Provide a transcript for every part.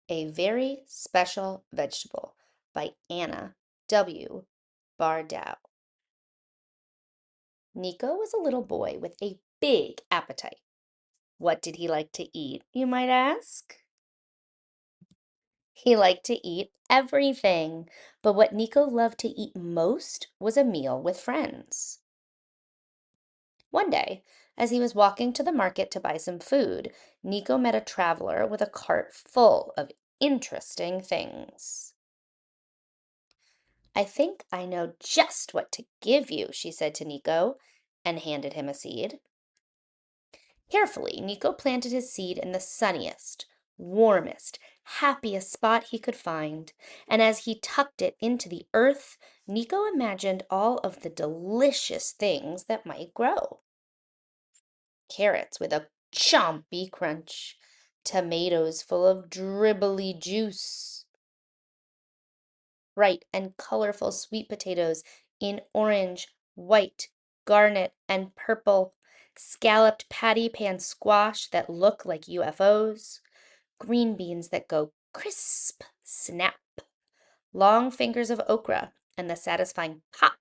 A Very Special Vegetable by Anna Bardaus. Nico was a little boy with a big appetite. What did he like to eat, you might ask? He liked to eat everything, but what Nico loved to eat most was a meal with friends. One day, as he was walking to the market to buy some food, Nico met a traveler with a cart full of interesting things. I think I know just what to give you, she said to Nico, and handed him a seed. Carefully, Nico planted his seed in the sunniest, warmest, happiest spot he could find, and as he tucked it into the earth, Nico imagined all of the delicious things that might grow. Carrots with a chompy crunch, tomatoes full of dribbly juice, bright and colorful sweet potatoes in orange, white, garnet, and purple, scalloped patty pan squash that look like UFOs, green beans that go crisp, snap, long fingers of okra, and the satisfying pop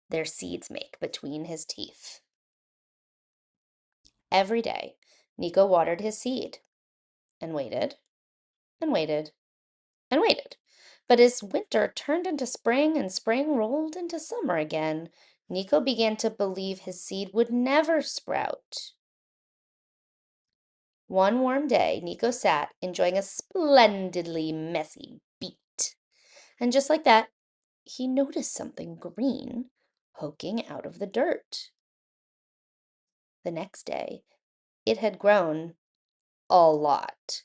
their seeds make between his teeth. Every day, Nico watered his seed and waited and waited and waited. But as winter turned into spring and spring rolled into summer again, Nico began to believe his seed would never sprout. One warm day, Nico sat enjoying a splendidly messy beet. And just like that, he noticed something green poking out of the dirt. The next day, it had grown a lot.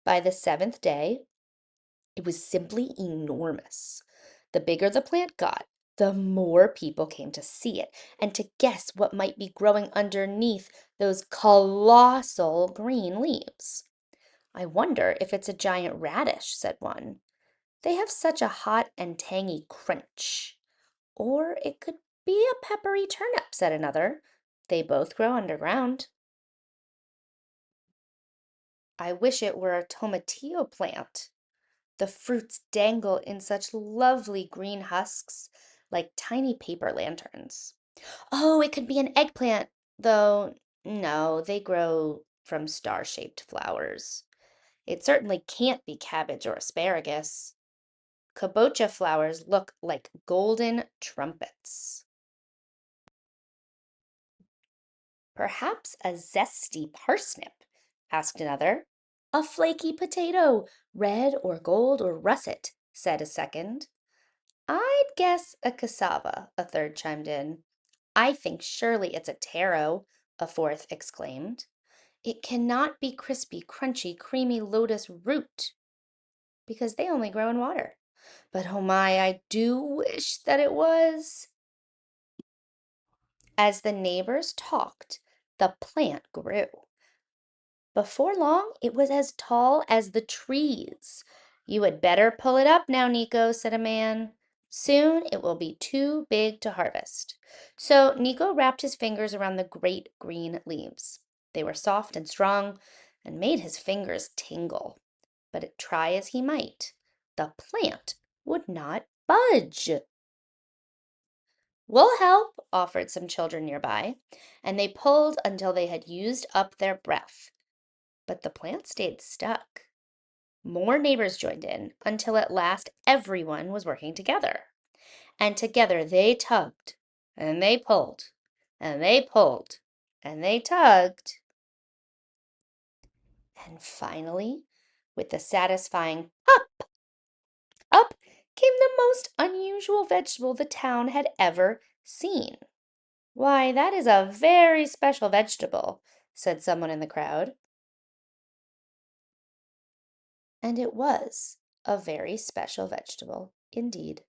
By the seventh day, it was simply enormous. The bigger the plant got, the more people came to see it and to guess what might be growing underneath those colossal green leaves. I wonder if it's a giant radish, said one. They have such a hot and tangy crunch. Or it could be a peppery turnip, said another. They both grow underground. I wish it were a tomatillo plant. The fruits dangle in such lovely green husks, like tiny paper lanterns. Oh, it could be an eggplant, though no, they grow from star-shaped flowers. It certainly can't be cabbage or asparagus. Kabocha flowers look like golden trumpets. Perhaps a zesty parsnip, asked another. A flaky potato, red or gold or russet, said a second. I'd guess a cassava, a third chimed in. I think surely it's a taro, a fourth exclaimed. It cannot be crispy, crunchy, creamy lotus root, because they only grow in water. But oh my, I do wish that it was. As the neighbors talked, the plant grew. Before long, it was as tall as the trees. You had better pull it up now, Nico, said a man. Soon it will be too big to harvest. So Nico wrapped his fingers around the great green leaves. They were soft and strong and made his fingers tingle. But try as he might, the plant would not budge. We'll help, offered some children nearby, and they pulled until they had used up their breath. But the plant stayed stuck. More neighbors joined in until at last everyone was working together. And together they tugged, and they pulled, and they pulled, and they tugged. And finally, with the satisfying up, up came the most unusual vegetable the town had ever seen. Why, that is a very special vegetable, said someone in the crowd. And it was a very special vegetable indeed.